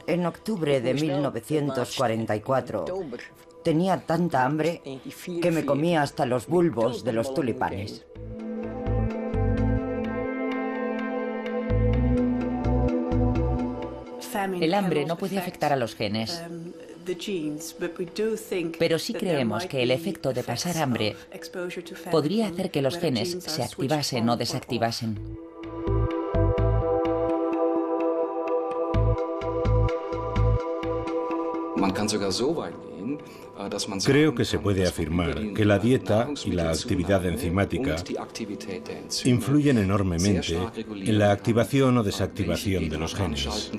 En octubre de 1944 tenía tanta hambre que me comía hasta los bulbos de los tulipanes. El hambre no puede afectar a los genes, pero sí creemos que el efecto de pasar hambre podría hacer que los genes se activasen o desactivasen. Creo que se puede afirmar que la dieta y la actividad enzimática influyen enormemente en la activación o desactivación de los genes.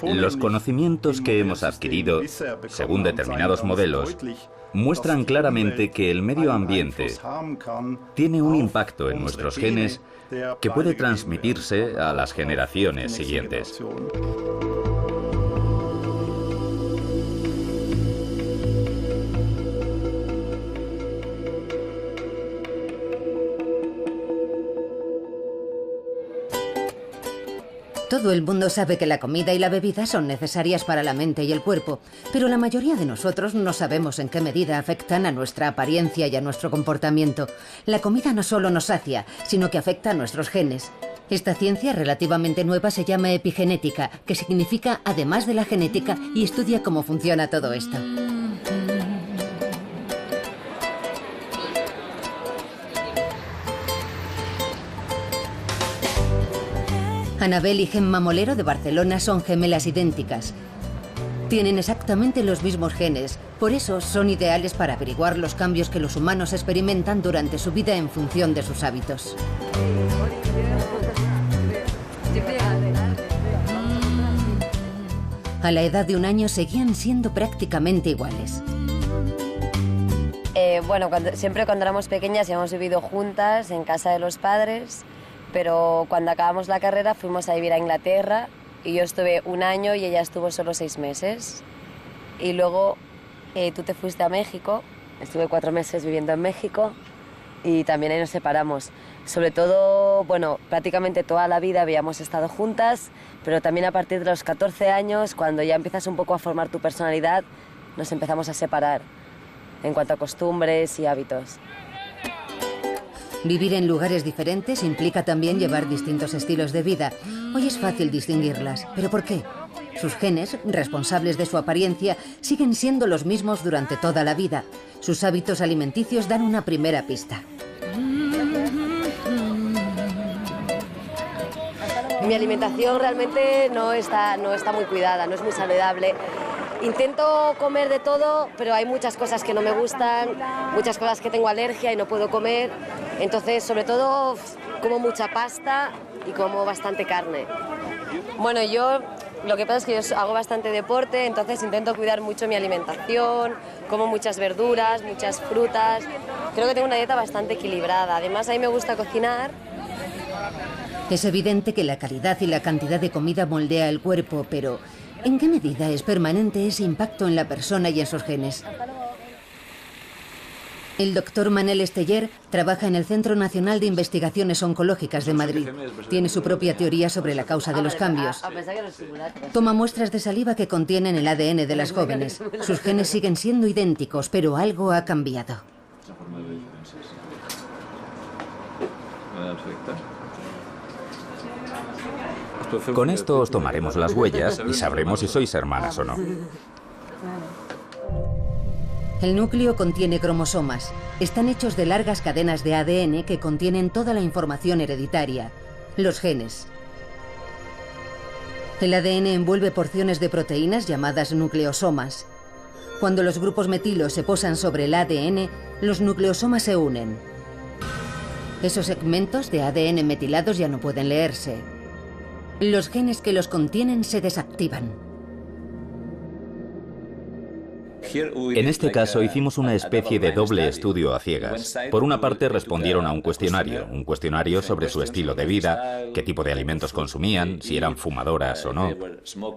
Los conocimientos que hemos adquirido, según determinados modelos, muestran claramente que el medio ambiente tiene un impacto en nuestros genes que puede transmitirse a las generaciones siguientes. Todo el mundo sabe que la comida y la bebida son necesarias para la mente y el cuerpo, pero la mayoría de nosotros no sabemos en qué medida afectan a nuestra apariencia y a nuestro comportamiento. La comida no solo nos sacia, sino que afecta a nuestros genes. Esta ciencia relativamente nueva se llama epigenética, que significa además de la genética, y estudia cómo funciona todo esto. Anabel y Gemma Molero de Barcelona son gemelas idénticas. Tienen exactamente los mismos genes, por eso son ideales para averiguar los cambios que los humanos experimentan durante su vida en función de sus hábitos. A la edad de 1 año seguían siendo prácticamente iguales. Bueno, siempre cuando éramos pequeñas hemos vivido juntas en casa de los padres. Pero cuando acabamos la carrera fuimos a vivir a Inglaterra y yo estuve 1 año y ella estuvo solo 6 meses. Y luego tú te fuiste a México, estuve 4 meses viviendo en México y también ahí nos separamos. Sobre todo, bueno, prácticamente toda la vida habíamos estado juntas, pero también a partir de los 14 años, cuando ya empiezas un poco a formar tu personalidad, nos empezamos a separar en cuanto a costumbres y hábitos. Vivir en lugares diferentes implica también llevar distintos estilos de vida. Hoy es fácil distinguirlas, ¿pero por qué? Sus genes, responsables de su apariencia, siguen siendo los mismos durante toda la vida. Sus hábitos alimenticios dan una primera pista. Mi alimentación realmente no está muy cuidada, no es muy saludable. Intento comer de todo, pero hay muchas cosas que no me gustan, muchas cosas que tengo alergia y no puedo comer. Entonces, sobre todo, como mucha pasta y como bastante carne. Bueno, yo lo que pasa es que yo hago bastante deporte, entonces intento cuidar mucho mi alimentación, como muchas verduras, muchas frutas. Creo que tengo una dieta bastante equilibrada. Además, a mí me gusta cocinar. Es evidente que la calidad y la cantidad de comida moldea el cuerpo, pero ¿en qué medida es permanente ese impacto en la persona y en sus genes? El doctor Manel Esteller trabaja en el Centro Nacional de Investigaciones Oncológicas de Madrid. Tiene su propia teoría sobre la causa de los cambios. Toma muestras de saliva que contienen el ADN de las jóvenes. Sus genes siguen siendo idénticos, pero algo ha cambiado. Con esto os tomaremos las huellas y sabremos si sois hermanas o no. El núcleo contiene cromosomas. Están hechos de largas cadenas de ADN que contienen toda la información hereditaria, los genes. El ADN envuelve porciones de proteínas llamadas nucleosomas. Cuando los grupos metilos se posan sobre el ADN, los nucleosomas se unen. Esos segmentos de ADN metilados ya no pueden leerse. Los genes que los contienen se desactivan. En este caso hicimos una especie de doble estudio a ciegas. Por una parte respondieron a un cuestionario sobre su estilo de vida, qué tipo de alimentos consumían, si eran fumadoras o no.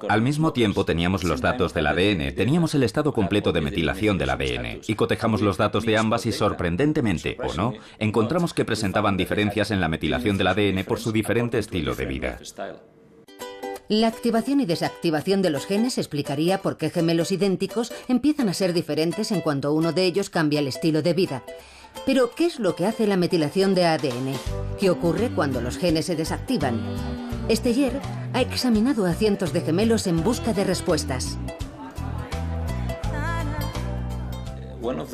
Al mismo tiempo teníamos los datos del ADN, teníamos el estado completo de metilación del ADN y cotejamos los datos de ambas y sorprendentemente, o no, encontramos que presentaban diferencias en la metilación del ADN por su diferente estilo de vida. La activación y desactivación de los genes explicaría por qué gemelos idénticos empiezan a ser diferentes en cuanto uno de ellos cambia el estilo de vida. Pero, ¿qué es lo que hace la metilación de ADN? ¿Qué ocurre cuando los genes se desactivan? Steyer ha examinado a cientos de gemelos en busca de respuestas.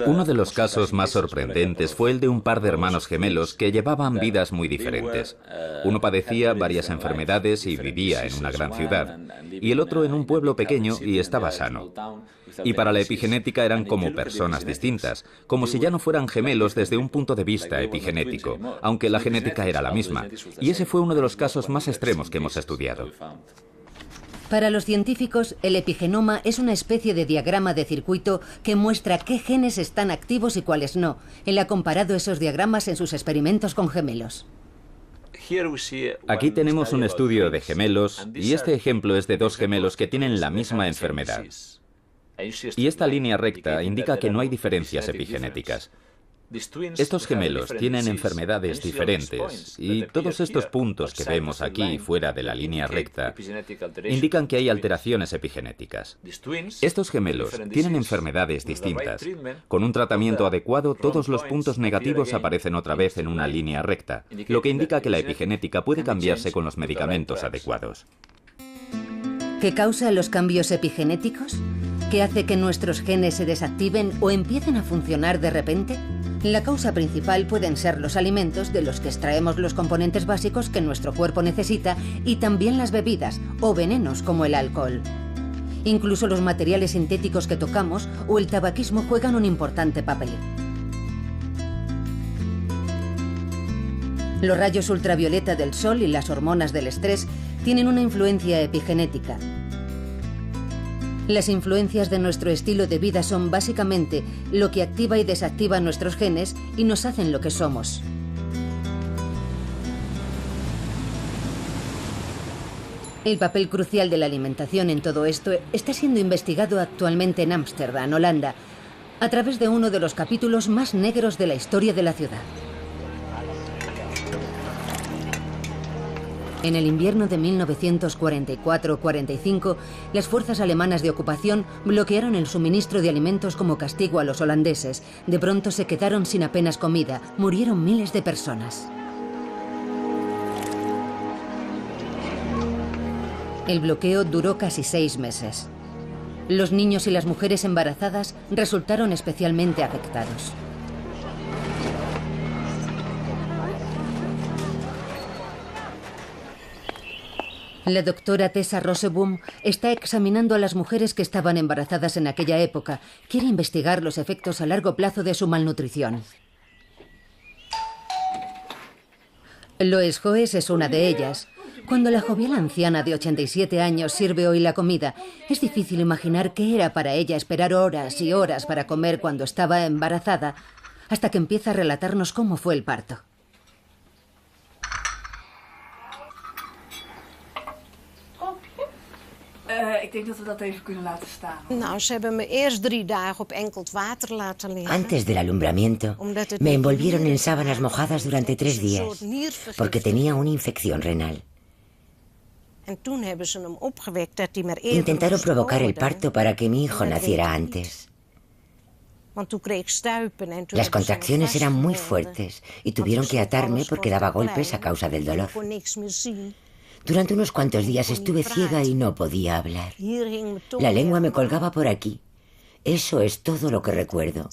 Uno de los casos más sorprendentes fue el de un par de hermanos gemelos que llevaban vidas muy diferentes. Uno padecía varias enfermedades y vivía en una gran ciudad, y el otro en un pueblo pequeño y estaba sano. Y para la epigenética eran como personas distintas, como si ya no fueran gemelos desde un punto de vista epigenético, aunque la genética era la misma. Y ese fue uno de los casos más extremos que hemos estudiado. Para los científicos, el epigenoma es una especie de diagrama de circuito que muestra qué genes están activos y cuáles no. Él ha comparado esos diagramas en sus experimentos con gemelos. Aquí tenemos un estudio de gemelos y este ejemplo es de dos gemelos que tienen la misma enfermedad. Y esta línea recta indica que no hay diferencias epigenéticas. Estos gemelos tienen enfermedades diferentes y todos estos puntos que vemos aquí fuera de la línea recta indican que hay alteraciones epigenéticas. Estos gemelos tienen enfermedades distintas. Con un tratamiento adecuado, todos los puntos negativos aparecen otra vez en una línea recta, lo que indica que la epigenética puede cambiarse con los medicamentos adecuados. ¿Qué causa los cambios epigenéticos? ¿Qué hace que nuestros genes se desactiven o empiecen a funcionar de repente? La causa principal pueden ser los alimentos de los que extraemos los componentes básicos que nuestro cuerpo necesita y también las bebidas o venenos como el alcohol. Incluso los materiales sintéticos que tocamos o el tabaquismo juegan un importante papel. Los rayos ultravioleta del sol y las hormonas del estrés tienen una influencia epigenética. Las influencias de nuestro estilo de vida son básicamente lo que activa y desactiva nuestros genes y nos hacen lo que somos. El papel crucial de la alimentación en todo esto está siendo investigado actualmente en Ámsterdam, Holanda, a través de uno de los capítulos más negros de la historia de la ciudad. En el invierno de 1944-45, las fuerzas alemanas de ocupación bloquearon el suministro de alimentos como castigo a los holandeses. De pronto se quedaron sin apenas comida. Murieron miles de personas. El bloqueo duró casi 6 meses. Los niños y las mujeres embarazadas resultaron especialmente afectados. La doctora Tessa Roseboom está examinando a las mujeres que estaban embarazadas en aquella época. Quiere investigar los efectos a largo plazo de su malnutrición. Lois Hoes es una de ellas. Cuando la jovial anciana de 87 años sirve hoy la comida, es difícil imaginar qué era para ella esperar horas y horas para comer cuando estaba embarazada, hasta que empieza a relatarnos cómo fue el parto. Ik denk dat we dat even kunnen laten staan. Nou, ze hebben me eerst 3 dagen op enkeld water laten liggen. Antes del alumbramiento, me envolvieron en sábanas mojadas durante 3 días, porque tenía una infección renal. Intentaron provocar el parto para que mi hijo naciera antes. Las contracciones eran muy fuertes y tuvieron que atarme porque daba golpes a causa del dolor. Durante unos cuantos días estuve ciega y no podía hablar. La lengua me colgaba por aquí. Eso es todo lo que recuerdo.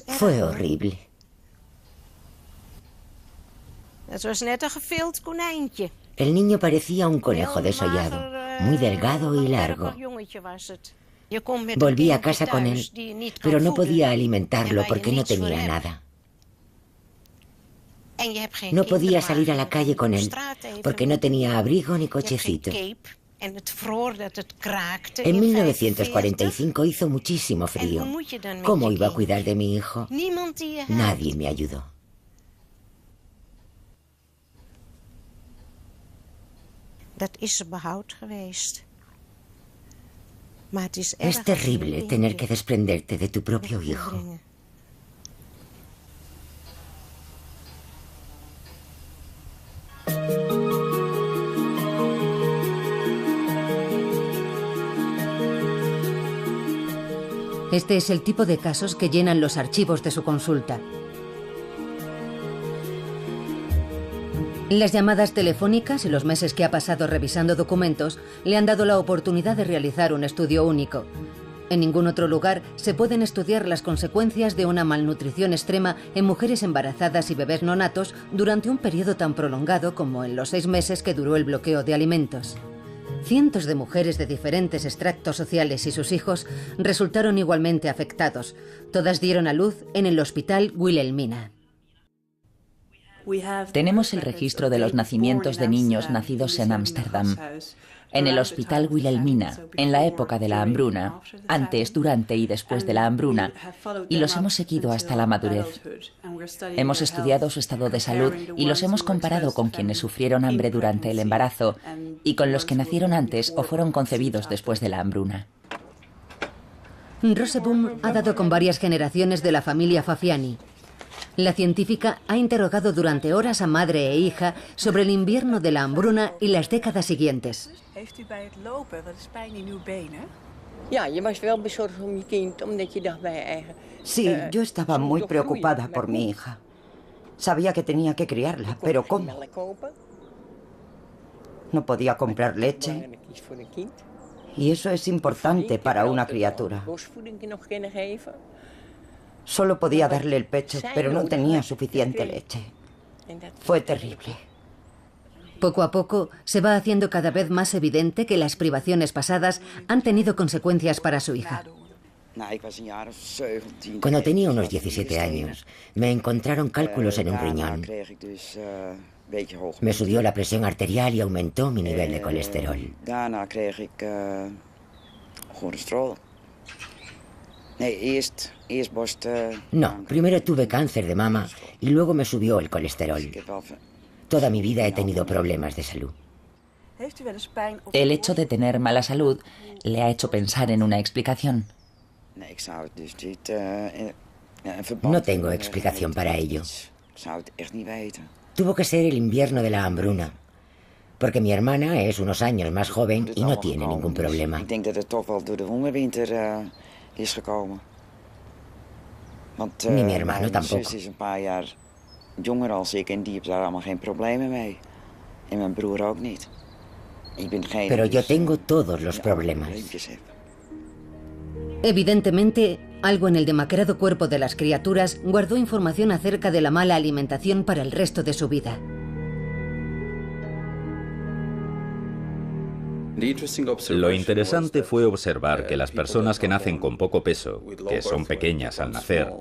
Fue horrible. El niño parecía un conejo desollado, muy delgado y largo. Volví a casa con él, pero no podía alimentarlo porque no tenía nada. No podía salir a la calle con él, porque no tenía abrigo ni cochecito. En 1945 hizo muchísimo frío. ¿Cómo iba a cuidar de mi hijo? Nadie me ayudó. Es terrible tener que desprenderte de tu propio hijo. Este es el tipo de casos que llenan los archivos de su consulta. Las llamadas telefónicas y los meses que ha pasado revisando documentos le han dado la oportunidad de realizar un estudio único. En ningún otro lugar se pueden estudiar las consecuencias de una malnutrición extrema en mujeres embarazadas y bebés neonatos durante un periodo tan prolongado como en los 6 meses que duró el bloqueo de alimentos. Cientos de mujeres de diferentes extractos sociales y sus hijos resultaron igualmente afectados. Todas dieron a luz en el Hospital Wilhelmina. Tenemos el registro de los nacimientos de niños nacidos en Ámsterdam, en el Hospital Wilhelmina, en la época de la hambruna, antes, durante y después de la hambruna, y los hemos seguido hasta la madurez. Hemos estudiado su estado de salud y los hemos comparado con quienes sufrieron hambre durante el embarazo y con los que nacieron antes o fueron concebidos después de la hambruna. Roseboom ha dado con varias generaciones de la familia Fafiani. La científica ha interrogado durante horas a madre e hija sobre el invierno de la hambruna y las décadas siguientes. Sí, yo estaba muy preocupada por mi hija. Sabía que tenía que criarla, pero ¿cómo? No podía comprar leche. Y eso es importante para una criatura. Solo podía darle el pecho, pero no tenía suficiente leche. Fue terrible. Poco a poco se va haciendo cada vez más evidente que las privaciones pasadas han tenido consecuencias para su hija. Cuando tenía unos 17 años, me encontraron cálculos en un riñón. Me subió la presión arterial y aumentó mi nivel de colesterol. No, primero tuve cáncer de mama y luego me subió el colesterol. Toda mi vida he tenido problemas de salud. El hecho de tener mala salud le ha hecho pensar en una explicación. No tengo explicación para ello. Tuvo que ser el invierno de la hambruna, porque mi hermana es unos años más joven y no tiene ningún problema. Ni mi hermano tampoco. Pero yo tengo todos los problemas. Evidentemente, algo en el demacrado cuerpo de las criaturas guardó información acerca de la mala alimentación para el resto de su vida. Lo interesante fue observar que las personas que nacen con poco peso, que son pequeñas al nacer,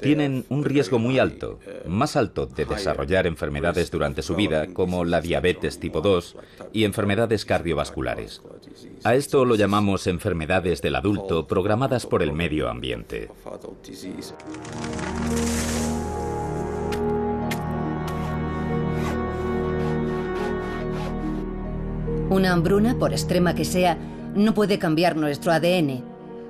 tienen un riesgo muy alto, más alto de desarrollar enfermedades durante su vida, como la diabetes tipo 2 y enfermedades cardiovasculares. A esto lo llamamos enfermedades del adulto programadas por el medio ambiente. Una hambruna, por extrema que sea, no puede cambiar nuestro ADN,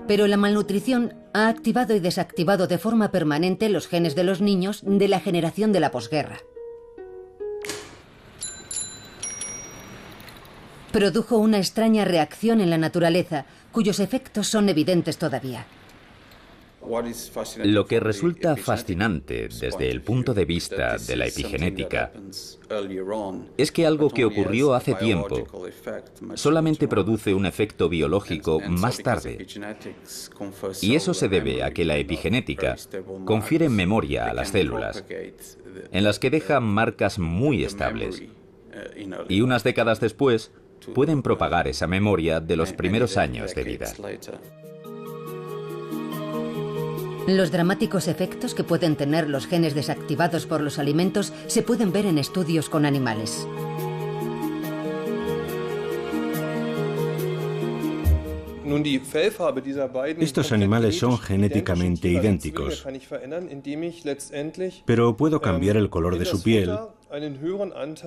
pero la malnutrición ha activado y desactivado de forma permanente los genes de los niños de la generación de la posguerra. Produjo una extraña reacción en la naturaleza, cuyos efectos son evidentes todavía. Lo que resulta fascinante desde el punto de vista de la epigenética es que algo que ocurrió hace tiempo solamente produce un efecto biológico más tarde. Y eso se debe a que la epigenética confiere memoria a las células, en las que dejan marcas muy estables. Y unas décadas después pueden propagar esa memoria de los primeros años de vida. Los dramáticos efectos que pueden tener los genes desactivados por los alimentos se pueden ver en estudios con animales. Estos animales son genéticamente idénticos, pero puedo cambiar el color de su piel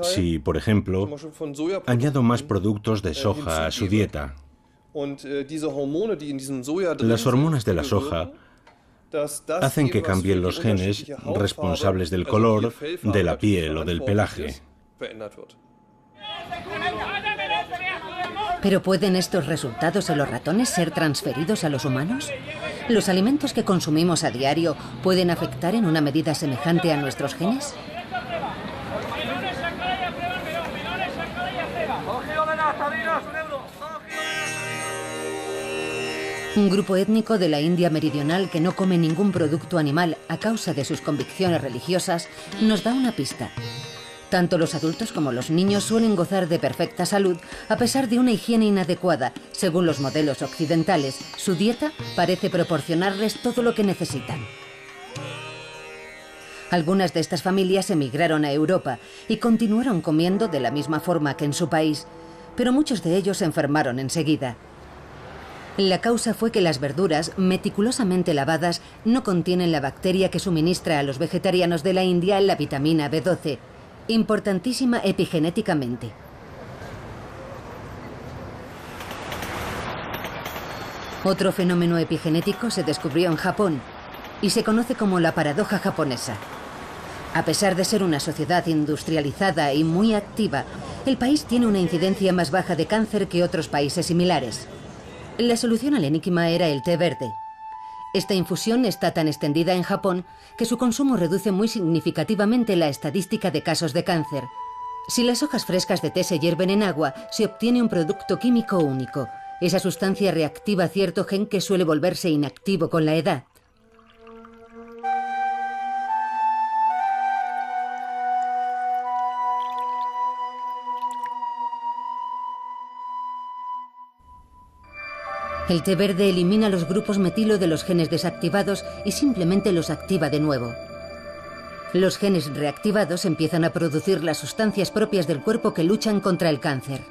si, por ejemplo, añado más productos de soja a su dieta. Las hormonas de la soja hacen que cambien los genes responsables del color, de la piel o del pelaje. ¿Pero pueden estos resultados en los ratones ser transferidos a los humanos? ¿Los alimentos que consumimos a diario pueden afectar en una medida semejante a nuestros genes? Un grupo étnico de la India meridional que no come ningún producto animal a causa de sus convicciones religiosas nos da una pista. Tanto los adultos como los niños suelen gozar de perfecta salud a pesar de una higiene inadecuada. Según los modelos occidentales, su dieta parece proporcionarles todo lo que necesitan. Algunas de estas familias emigraron a Europa y continuaron comiendo de la misma forma que en su país, pero muchos de ellos se enfermaron enseguida. La causa fue que las verduras, meticulosamente lavadas, no contienen la bacteria que suministra a los vegetarianos de la India la vitamina B12, importantísima epigenéticamente. Otro fenómeno epigenético se descubrió en Japón y se conoce como la paradoja japonesa. A pesar de ser una sociedad industrializada y muy activa, el país tiene una incidencia más baja de cáncer que otros países similares. La solución al enigma era el té verde. Esta infusión está tan extendida en Japón que su consumo reduce muy significativamente la estadística de casos de cáncer. Si las hojas frescas de té se hierven en agua, se obtiene un producto químico único. Esa sustancia reactiva cierto gen que suele volverse inactivo con la edad. El té verde elimina los grupos metilo de los genes desactivados y simplemente los activa de nuevo. Los genes reactivados empiezan a producir las sustancias propias del cuerpo que luchan contra el cáncer.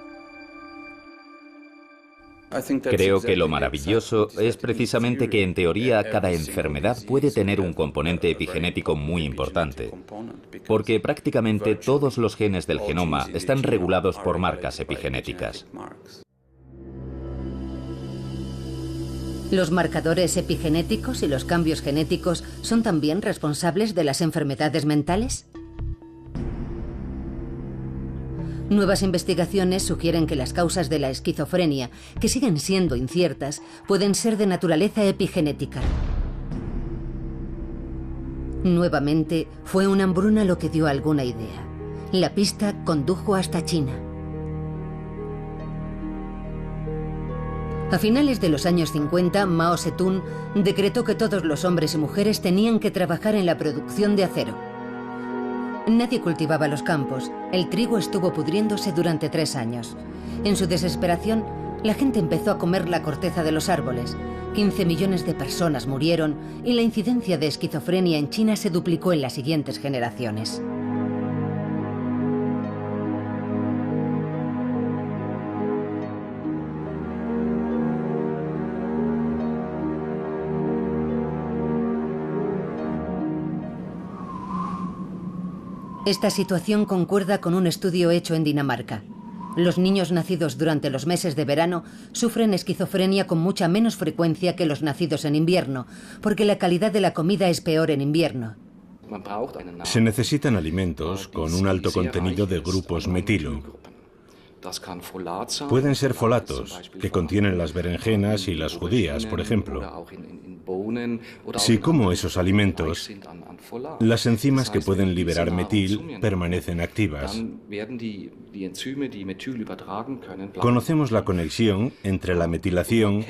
Creo que lo maravilloso es precisamente que en teoría cada enfermedad puede tener un componente epigenético muy importante, porque prácticamente todos los genes del genoma están regulados por marcas epigenéticas. ¿Los marcadores epigenéticos y los cambios genéticos son también responsables de las enfermedades mentales? Nuevas investigaciones sugieren que las causas de la esquizofrenia, que siguen siendo inciertas, pueden ser de naturaleza epigenética. Nuevamente, fue una hambruna lo que dio alguna idea. La pista condujo hasta China. A finales de los años 50, Mao Zedong decretó que todos los hombres y mujeres tenían que trabajar en la producción de acero. Nadie cultivaba los campos. El trigo estuvo pudriéndose durante 3 años. En su desesperación, la gente empezó a comer la corteza de los árboles. 15 millones de personas murieron y la incidencia de esquizofrenia en China se duplicó en las siguientes generaciones. Esta situación concuerda con un estudio hecho en Dinamarca. Los niños nacidos durante los meses de verano sufren esquizofrenia con mucha menos frecuencia que los nacidos en invierno, porque la calidad de la comida es peor en invierno. Se necesitan alimentos con un alto contenido de grupos metilo. Pueden ser folatos, que contienen las berenjenas y las judías, por ejemplo. Si como esos alimentos, las enzimas que pueden liberar metil permanecen activas. Conocemos la conexión entre la metilación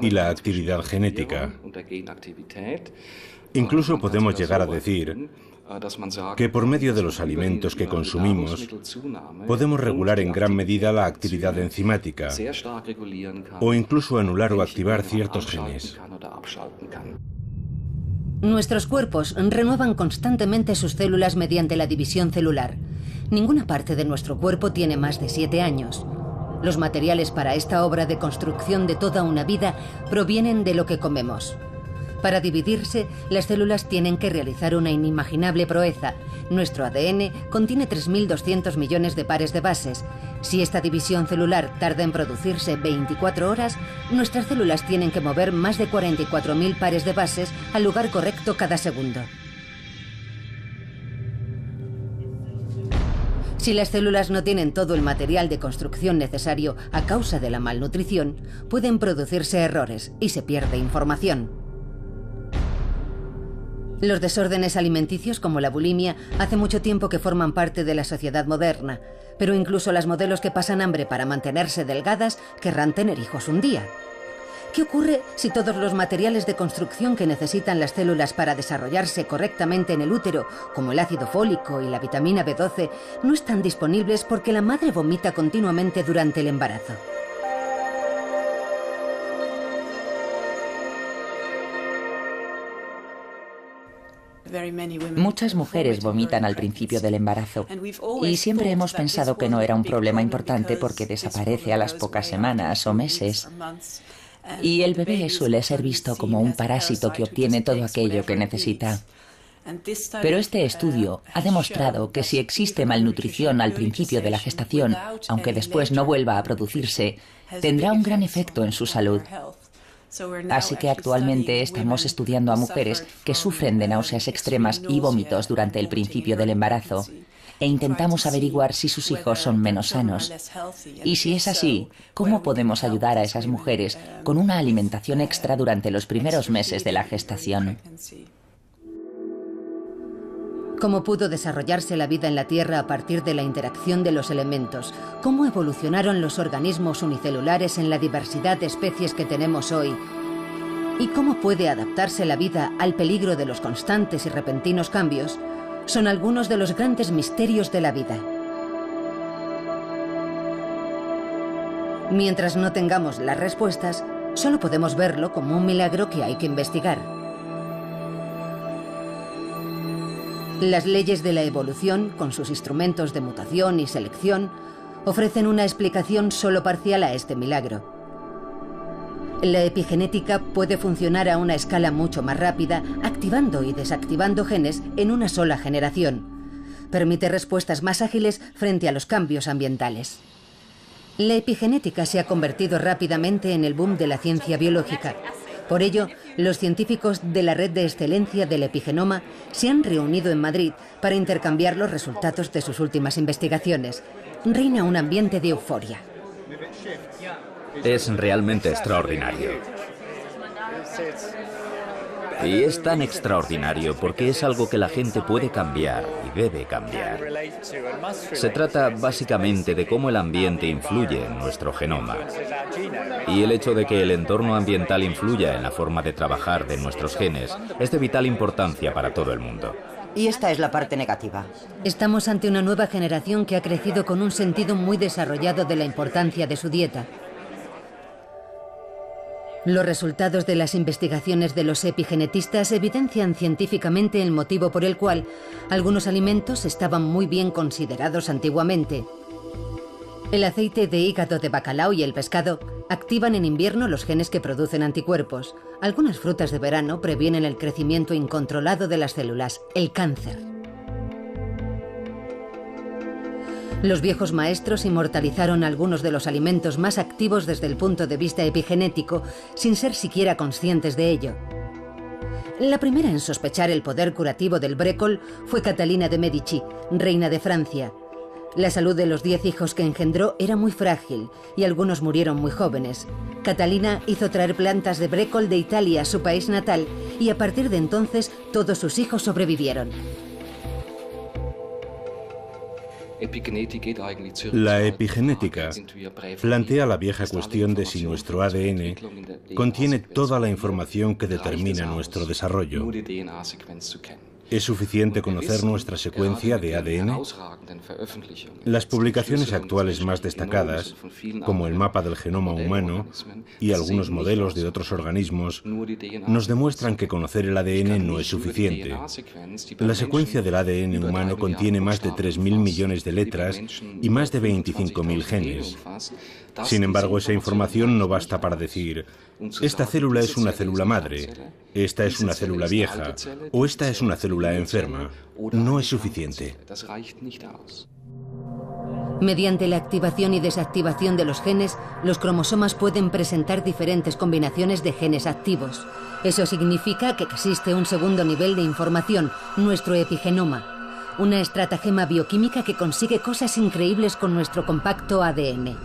y la actividad genética. Incluso podemos llegar a decir que por medio de los alimentos que consumimos podemos regular en gran medida la actividad enzimática o incluso anular o activar ciertos genes. Nuestros cuerpos renuevan constantemente sus células mediante la división celular. Ninguna parte de nuestro cuerpo tiene más de 7 años. Los materiales para esta obra de construcción de toda una vida provienen de lo que comemos. Para dividirse, las células tienen que realizar una inimaginable proeza. Nuestro ADN contiene 3.200 millones de pares de bases. Si esta división celular tarda en producirse 24 horas, nuestras células tienen que mover más de 44.000 pares de bases al lugar correcto cada segundo. Si las células no tienen todo el material de construcción necesario a causa de la malnutrición, pueden producirse errores y se pierde información. Los desórdenes alimenticios, como la bulimia, hace mucho tiempo que forman parte de la sociedad moderna, pero incluso las modelos que pasan hambre para mantenerse delgadas querrán tener hijos un día. ¿Qué ocurre si todos los materiales de construcción que necesitan las células para desarrollarse correctamente en el útero, como el ácido fólico y la vitamina B12, no están disponibles porque la madre vomita continuamente durante el embarazo? Muchas mujeres vomitan al principio del embarazo y siempre hemos pensado que no era un problema importante porque desaparece a las pocas semanas o meses. Y el bebé suele ser visto como un parásito que obtiene todo aquello que necesita. Pero este estudio ha demostrado que si existe malnutrición al principio de la gestación, aunque después no vuelva a producirse, tendrá un gran efecto en su salud. Así que actualmente estamos estudiando a mujeres que sufren de náuseas extremas y vómitos durante el principio del embarazo e intentamos averiguar si sus hijos son menos sanos. Y si es así, ¿cómo podemos ayudar a esas mujeres con una alimentación extra durante los primeros meses de la gestación? ¿Cómo pudo desarrollarse la vida en la Tierra a partir de la interacción de los elementos? ¿Cómo evolucionaron los organismos unicelulares en la diversidad de especies que tenemos hoy? ¿Y cómo puede adaptarse la vida al peligro de los constantes y repentinos cambios? Son algunos de los grandes misterios de la vida. Mientras no tengamos las respuestas, solo podemos verlo como un milagro que hay que investigar. Las leyes de la evolución, con sus instrumentos de mutación y selección, ofrecen una explicación solo parcial a este milagro. La epigenética puede funcionar a una escala mucho más rápida, activando y desactivando genes en una sola generación. Permite respuestas más ágiles frente a los cambios ambientales. La epigenética se ha convertido rápidamente en el boom de la ciencia biológica. Por ello, los científicos de la Red de Excelencia del Epigenoma se han reunido en Madrid para intercambiar los resultados de sus últimas investigaciones. Reina un ambiente de euforia. Es realmente extraordinario. Y es tan extraordinario porque es algo que la gente puede cambiar y debe cambiar. Se trata básicamente de cómo el ambiente influye en nuestro genoma. Y el hecho de que el entorno ambiental influya en la forma de trabajar de nuestros genes es de vital importancia para todo el mundo. Y esta es la parte negativa. Estamos ante una nueva generación que ha crecido con un sentido muy desarrollado de la importancia de su dieta. Los resultados de las investigaciones de los epigenetistas evidencian científicamente el motivo por el cual algunos alimentos estaban muy bien considerados antiguamente. El aceite de hígado de bacalao y el pescado activan en invierno los genes que producen anticuerpos. Algunas frutas de verano previenen el crecimiento incontrolado de las células, el cáncer. Los viejos maestros inmortalizaron algunos de los alimentos más activos desde el punto de vista epigenético, sin ser siquiera conscientes de ello. La primera en sospechar el poder curativo del brécol fue Catalina de Medici, reina de Francia. La salud de los 10 hijos que engendró era muy frágil y algunos murieron muy jóvenes. Catalina hizo traer plantas de brécol de Italia, su país natal, y a partir de entonces todos sus hijos sobrevivieron. La epigenética plantea la vieja cuestión de si nuestro ADN contiene toda la información que determina nuestro desarrollo. ¿Es suficiente conocer nuestra secuencia de ADN? Las publicaciones actuales más destacadas, como el mapa del genoma humano y algunos modelos de otros organismos, nos demuestran que conocer el ADN no es suficiente. La secuencia del ADN humano contiene más de 3.000 millones de letras y más de 25.000 genes. Sin embargo, esa información no basta para decir: esta célula es una célula madre, esta es una célula vieja o esta es una célula enferma. No es suficiente. Mediante la activación y desactivación de los genes, los cromosomas pueden presentar diferentes combinaciones de genes activos. Eso significa que existe un segundo nivel de información, nuestro epigenoma, una estratagema bioquímica que consigue cosas increíbles con nuestro compacto ADN.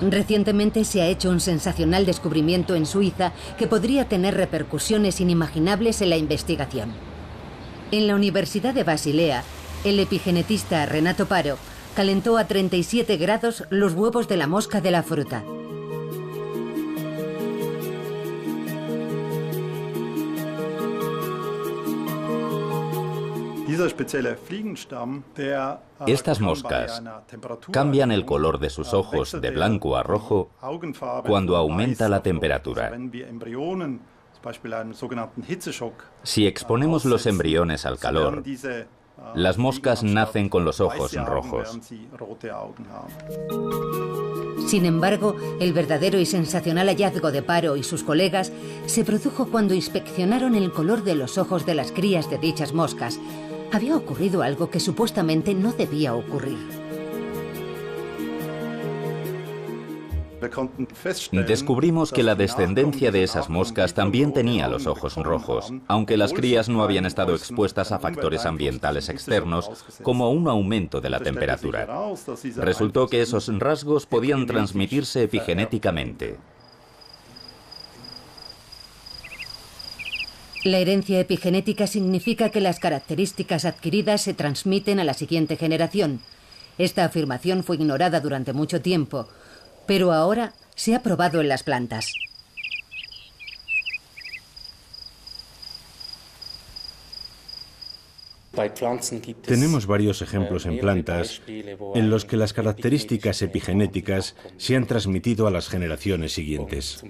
Recientemente se ha hecho un sensacional descubrimiento en Suiza que podría tener repercusiones inimaginables en la investigación. En la Universidad de Basilea, el epigenetista Renato Paro calentó a 37 grados los huevos de la mosca de la fruta. Estas moscas cambian el color de sus ojos de blanco a rojo cuando aumenta la temperatura. Si exponemos los embriones al calor, las moscas nacen con los ojos rojos. Sin embargo, el verdadero y sensacional hallazgo de Paro y sus colegas se produjo cuando inspeccionaron el color de los ojos de las crías de dichas moscas. Había ocurrido algo que supuestamente no debía ocurrir. Descubrimos que la descendencia de esas moscas también tenía los ojos rojos, aunque las crías no habían estado expuestas a factores ambientales externos, como un aumento de la temperatura. Resultó que esos rasgos podían transmitirse epigenéticamente. La herencia epigenética significa que las características adquiridas se transmiten a la siguiente generación. Esta afirmación fue ignorada durante mucho tiempo, pero ahora se ha probado en las plantas. Tenemos varios ejemplos en plantas en los que las características epigenéticas se han transmitido a las generaciones siguientes.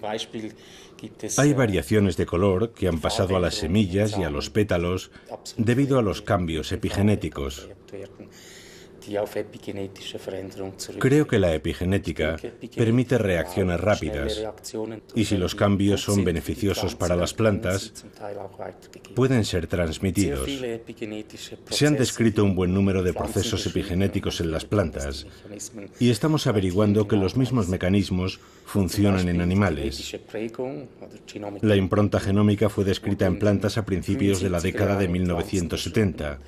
Hay variaciones de color que han pasado a las semillas y a los pétalos debido a los cambios epigenéticos. Creo que la epigenética permite reacciones rápidas y si los cambios son beneficiosos para las plantas, pueden ser transmitidos. Se han descrito un buen número de procesos epigenéticos en las plantas y estamos averiguando que los mismos mecanismos funcionan en animales. La impronta genómica fue descrita en plantas a principios de la década de 1970.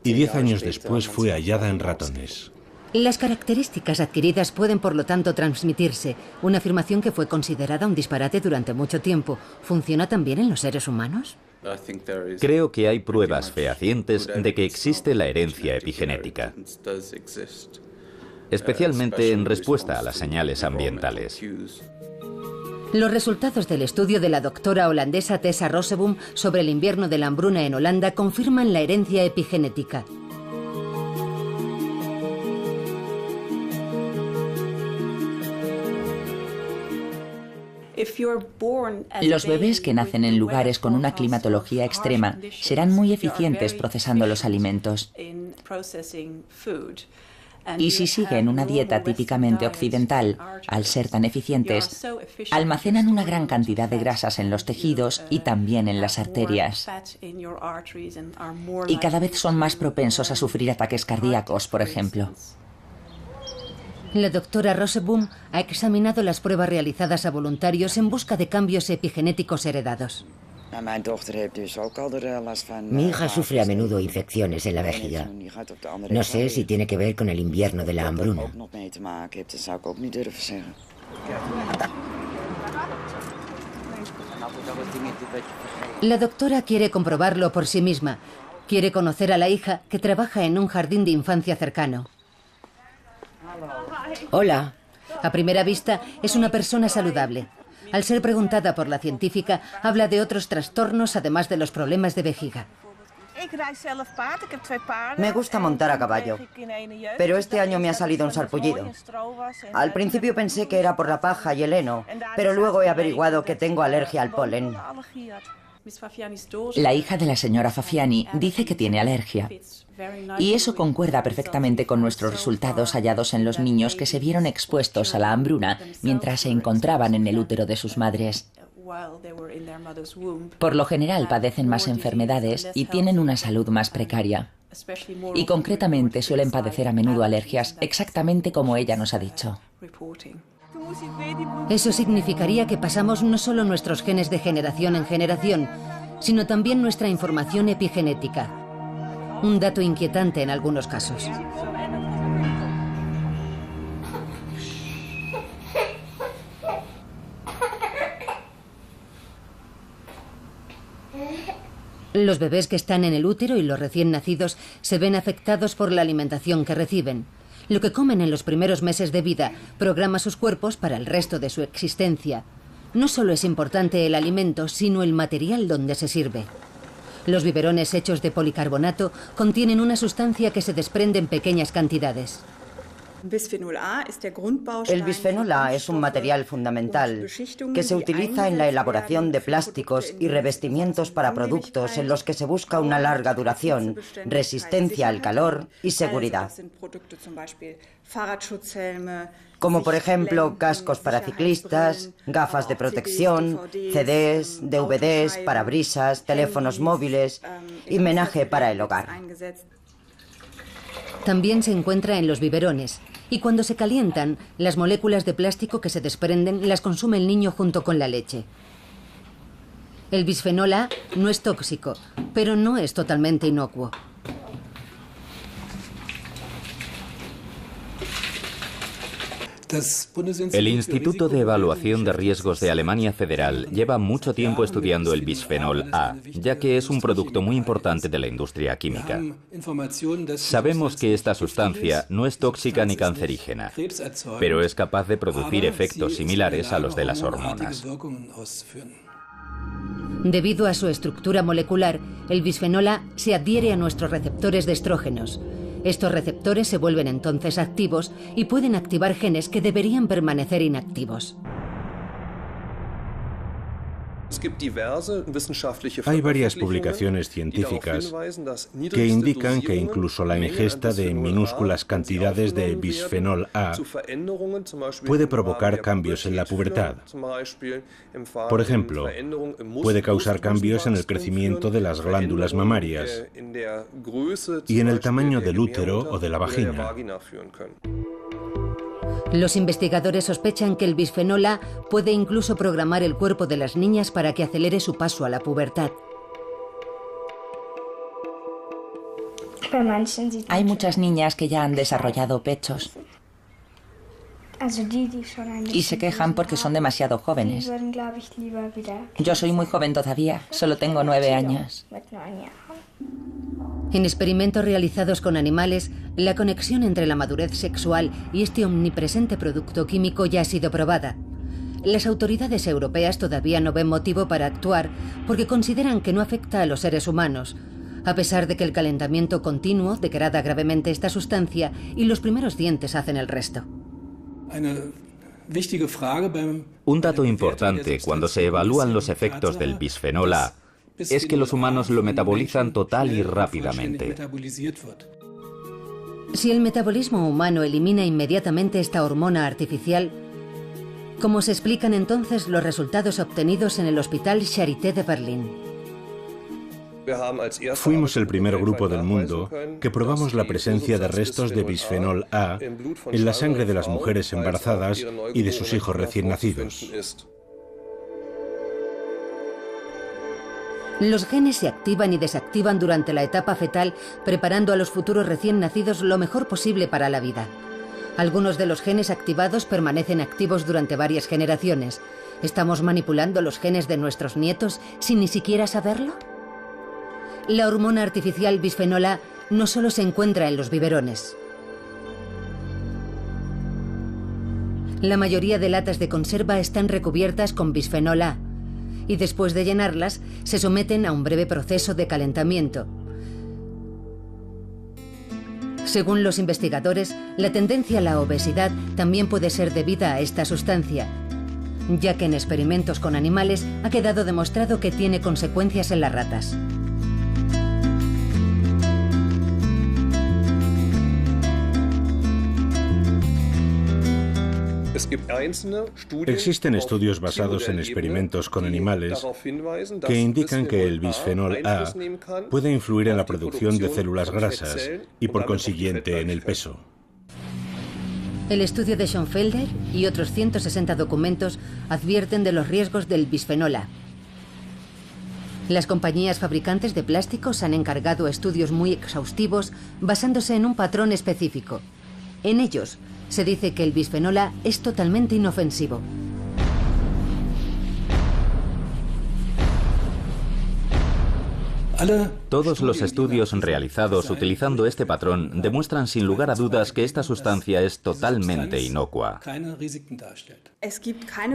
Y 10 años después fue hallada en ratones. Las características adquiridas pueden, por lo tanto, transmitirse. Una afirmación que fue considerada un disparate durante mucho tiempo. ¿Funciona también en los seres humanos? Creo que hay pruebas fehacientes de que existe la herencia epigenética, especialmente en respuesta a las señales ambientales. Los resultados del estudio de la doctora holandesa Tessa Roseboom sobre el invierno de la hambruna en Holanda confirman la herencia epigenética. Los bebés que nacen en lugares con una climatología extrema serán muy eficientes procesando los alimentos. Y si siguen una dieta típicamente occidental, al ser tan eficientes, almacenan una gran cantidad de grasas en los tejidos y también en las arterias. Y cada vez son más propensos a sufrir ataques cardíacos, por ejemplo. La doctora Roseboom ha examinado las pruebas realizadas a voluntarios en busca de cambios epigenéticos heredados. Mi hija sufre a menudo infecciones en la vejiga. No sé si tiene que ver con el invierno de la hambruna. La doctora quiere comprobarlo por sí misma. Quiere conocer a la hija que trabaja en un jardín de infancia cercano. Hola. A primera vista, es una persona saludable. Al ser preguntada por la científica, habla de otros trastornos además de los problemas de vejiga. Me gusta montar a caballo, pero este año me ha salido un sarpullido. Al principio pensé que era por la paja y el heno, pero luego he averiguado que tengo alergia al polen. La hija de la señora Fafiani dice que tiene alergia. Y eso concuerda perfectamente con nuestros resultados hallados en los niños que se vieron expuestos a la hambruna mientras se encontraban en el útero de sus madres. Por lo general padecen más enfermedades y tienen una salud más precaria. Y concretamente suelen padecer a menudo alergias, exactamente como ella nos ha dicho. Eso significaría que pasamos no solo nuestros genes de generación en generación, sino también nuestra información epigenética. Un dato inquietante en algunos casos. Los bebés que están en el útero y los recién nacidos se ven afectados por la alimentación que reciben. Lo que comen en los primeros meses de vida programa sus cuerpos para el resto de su existencia. No solo es importante el alimento, sino el material donde se sirve. Los biberones hechos de policarbonato contienen una sustancia que se desprende en pequeñas cantidades. El bisfenol A es un material fundamental que se utiliza en la elaboración de plásticos y revestimientos para productos en los que se busca una larga duración, resistencia al calor y seguridad. Como por ejemplo cascos para ciclistas, gafas de protección, CDs, DVDs, parabrisas, teléfonos móviles y menaje para el hogar. También se encuentra en los biberones y cuando se calientan, las moléculas de plástico que se desprenden las consume el niño junto con la leche. El bisfenol A no es tóxico, pero no es totalmente inocuo. El Instituto de Evaluación de Riesgos de Alemania Federal lleva mucho tiempo estudiando el bisfenol A, ya que es un producto muy importante de la industria química. Sabemos que esta sustancia no es tóxica ni cancerígena, pero es capaz de producir efectos similares a los de las hormonas. Debido a su estructura molecular, el bisfenol A se adhiere a nuestros receptores de estrógenos. Estos receptores se vuelven entonces activos y pueden activar genes que deberían permanecer inactivos. Hay varias publicaciones científicas que indican que incluso la ingesta de minúsculas cantidades de bisfenol A puede provocar cambios en la pubertad. Por ejemplo, puede causar cambios en el crecimiento de las glándulas mamarias y en el tamaño del útero o de la vagina. Los investigadores sospechan que el bisfenol A puede incluso programar el cuerpo de las niñas para que acelere su paso a la pubertad. Hay muchas niñas que ya han desarrollado pechos y se quejan porque son demasiado jóvenes. Yo soy muy joven todavía, solo tengo 9 años. En experimentos realizados con animales, la conexión entre la madurez sexual y este omnipresente producto químico ya ha sido probada. Las autoridades europeas todavía no ven motivo para actuar porque consideran que no afecta a los seres humanos, a pesar de que el calentamiento continuo degrada gravemente esta sustancia y los primeros dientes hacen el resto. Un dato importante cuando se evalúan los efectos del bisfenol A es que los humanos lo metabolizan total y rápidamente. Si el metabolismo humano elimina inmediatamente esta hormona artificial, ¿cómo se explican entonces los resultados obtenidos en el Hospital Charité de Berlín? Fuimos el primer grupo del mundo que probamos la presencia de restos de bisfenol A en la sangre de las mujeres embarazadas y de sus hijos recién nacidos. Los genes se activan y desactivan durante la etapa fetal, preparando a los futuros recién nacidos lo mejor posible para la vida. Algunos de los genes activados permanecen activos durante varias generaciones. ¿Estamos manipulando los genes de nuestros nietos sin ni siquiera saberlo? La hormona artificial bisfenol A no solo se encuentra en los biberones. La mayoría de latas de conserva están recubiertas con bisfenol A y después de llenarlas se someten a un breve proceso de calentamiento. Según los investigadores, la tendencia a la obesidad también puede ser debida a esta sustancia, ya que en experimentos con animales ha quedado demostrado que tiene consecuencias en las ratas. Existen estudios basados en experimentos con animales que indican que el bisfenol A puede influir en la producción de células grasas y por consiguiente en el peso. El estudio de Schoenfelder y otros 160 documentos advierten de los riesgos del bisfenol A. Las compañías fabricantes de plásticos han encargado estudios muy exhaustivos basándose en un patrón específico. En ellos se dice que el bisfenol A es totalmente inofensivo. Todos los estudios realizados utilizando este patrón demuestran sin lugar a dudas que esta sustancia es totalmente inocua.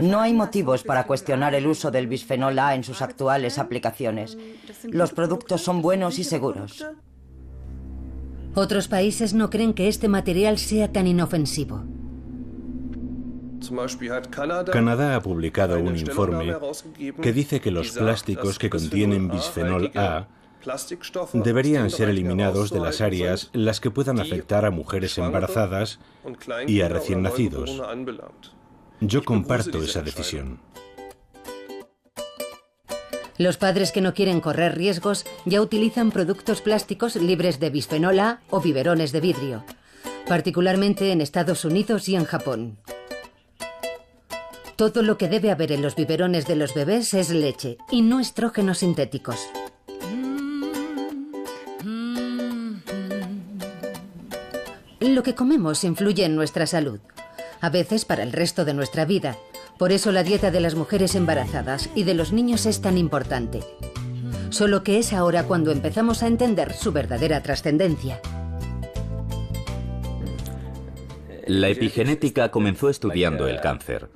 No hay motivos para cuestionar el uso del bisfenol A en sus actuales aplicaciones. Los productos son buenos y seguros. Otros países no creen que este material sea tan inofensivo. Canadá ha publicado un informe que dice que los plásticos que contienen bisfenol A deberían ser eliminados de las áreas en las que puedan afectar a mujeres embarazadas y a recién nacidos. Yo comparto esa decisión. Los padres que no quieren correr riesgos ya utilizan productos plásticos libres de bisfenol A o biberones de vidrio, particularmente en Estados Unidos y en Japón. Todo lo que debe haber en los biberones de los bebés es leche y no estrógenos sintéticos. Lo que comemos influye en nuestra salud, a veces para el resto de nuestra vida. Por eso la dieta de las mujeres embarazadas y de los niños es tan importante. Solo que es ahora cuando empezamos a entender su verdadera trascendencia. La epigenética comenzó estudiando el cáncer,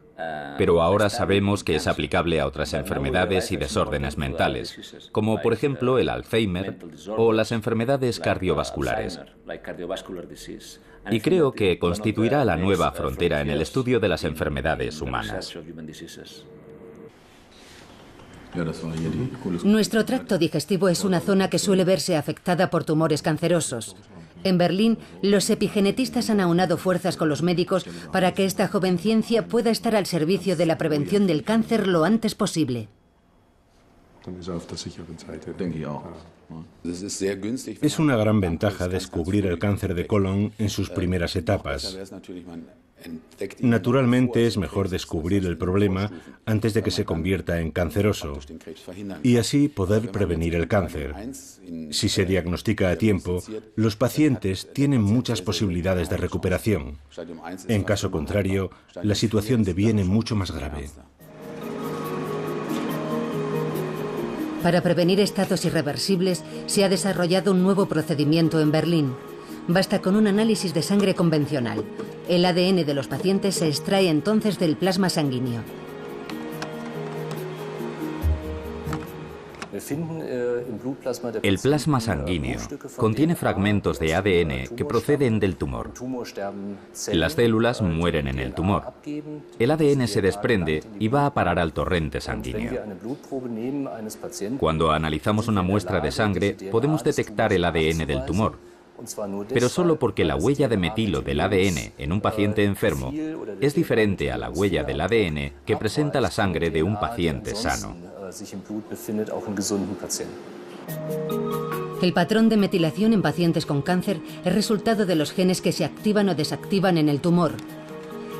pero ahora sabemos que es aplicable a otras enfermedades y desórdenes mentales, como por ejemplo el Alzheimer o las enfermedades cardiovasculares. Y creo que constituirá la nueva frontera en el estudio de las enfermedades humanas. Nuestro tracto digestivo es una zona que suele verse afectada por tumores cancerosos. En Berlín, los epigenetistas han aunado fuerzas con los médicos para que esta joven ciencia pueda estar al servicio de la prevención del cáncer lo antes posible. Es una gran ventaja descubrir el cáncer de colon en sus primeras etapas. Naturalmente es mejor descubrir el problema antes de que se convierta en canceroso y así poder prevenir el cáncer. Si se diagnostica a tiempo, los pacientes tienen muchas posibilidades de recuperación. En caso contrario, la situación deviene mucho más grave. Para prevenir estados irreversibles, se ha desarrollado un nuevo procedimiento en Berlín. Basta con un análisis de sangre convencional. El ADN de los pacientes se extrae entonces del plasma sanguíneo. El plasma sanguíneo contiene fragmentos de ADN que proceden del tumor. Las células mueren en el tumor. El ADN se desprende y va a parar al torrente sanguíneo. Cuando analizamos una muestra de sangre, podemos detectar el ADN del tumor, pero solo porque la huella de metilo del ADN en un paciente enfermo es diferente a la huella del ADN que presenta la sangre de un paciente sano. El patrón de metilación en pacientes con cáncer es resultado de los genes que se activan o desactivan en el tumor.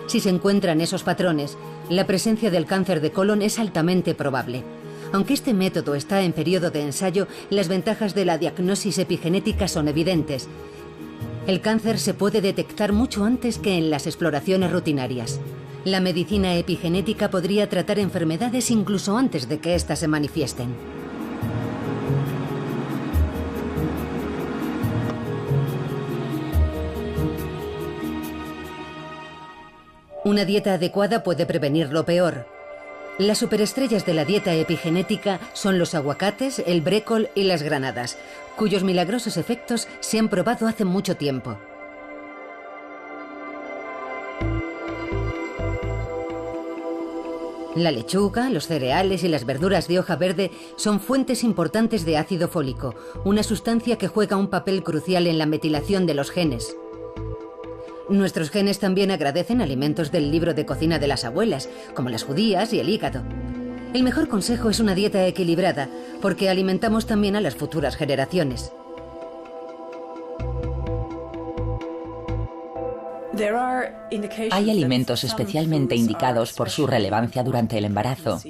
Si se encuentran esos patrones, la presencia del cáncer de colon es altamente probable. Aunque este método está en periodo de ensayo, las ventajas de la diagnosis epigenética son evidentes. El cáncer se puede detectar mucho antes que en las exploraciones rutinarias. La medicina epigenética podría tratar enfermedades incluso antes de que éstas se manifiesten. Una dieta adecuada puede prevenir lo peor. Las superestrellas de la dieta epigenética son los aguacates, el brécol y las granadas, cuyos milagrosos efectos se han probado hace mucho tiempo. La lechuga, los cereales y las verduras de hoja verde son fuentes importantes de ácido fólico, una sustancia que juega un papel crucial en la metilación de los genes. Nuestros genes también agradecen alimentos del libro de cocina de las abuelas, como las judías y el hígado. El mejor consejo es una dieta equilibrada, porque alimentamos también a las futuras generaciones. Hay alimentos especialmente indicados por su relevancia durante el embarazo.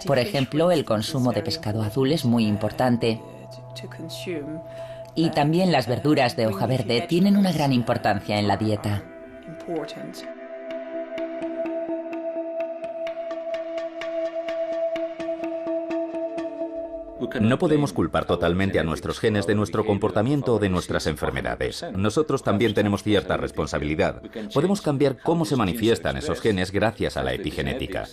Por ejemplo, el consumo de pescado azul es muy importante. Y también las verduras de hoja verde tienen una gran importancia en la dieta. No podemos culpar totalmente a nuestros genes de nuestro comportamiento o de nuestras enfermedades. Nosotros también tenemos cierta responsabilidad. Podemos cambiar cómo se manifiestan esos genes gracias a la epigenética.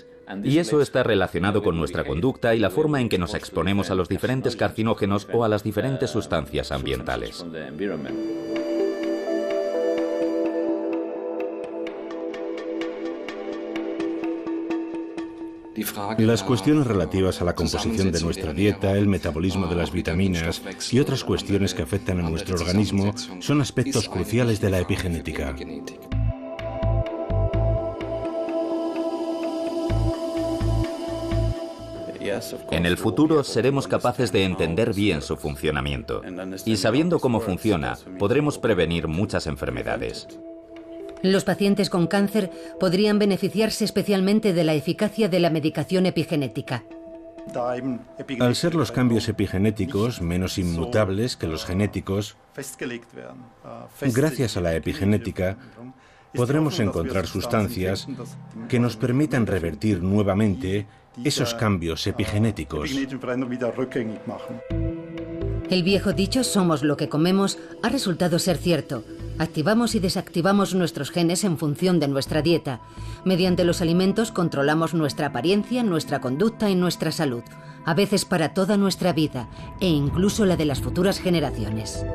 Y eso está relacionado con nuestra conducta y la forma en que nos exponemos a los diferentes carcinógenos o a las diferentes sustancias ambientales. Las cuestiones relativas a la composición de nuestra dieta, el metabolismo de las vitaminas y otras cuestiones que afectan a nuestro organismo son aspectos cruciales de la epigenética. En el futuro seremos capaces de entender bien su funcionamiento. Y sabiendo cómo funciona, podremos prevenir muchas enfermedades. Los pacientes con cáncer podrían beneficiarse especialmente de la eficacia de la medicación epigenética. Al ser los cambios epigenéticos menos inmutables que los genéticos, gracias a la epigenética, podremos encontrar sustancias que nos permitan revertir nuevamente esos cambios epigenéticos. El viejo dicho "somos lo que comemos" ha resultado ser cierto. Activamos y desactivamos nuestros genes en función de nuestra dieta. Mediante los alimentos controlamos nuestra apariencia, nuestra conducta y nuestra salud, a veces para toda nuestra vida, e incluso la de las futuras generaciones.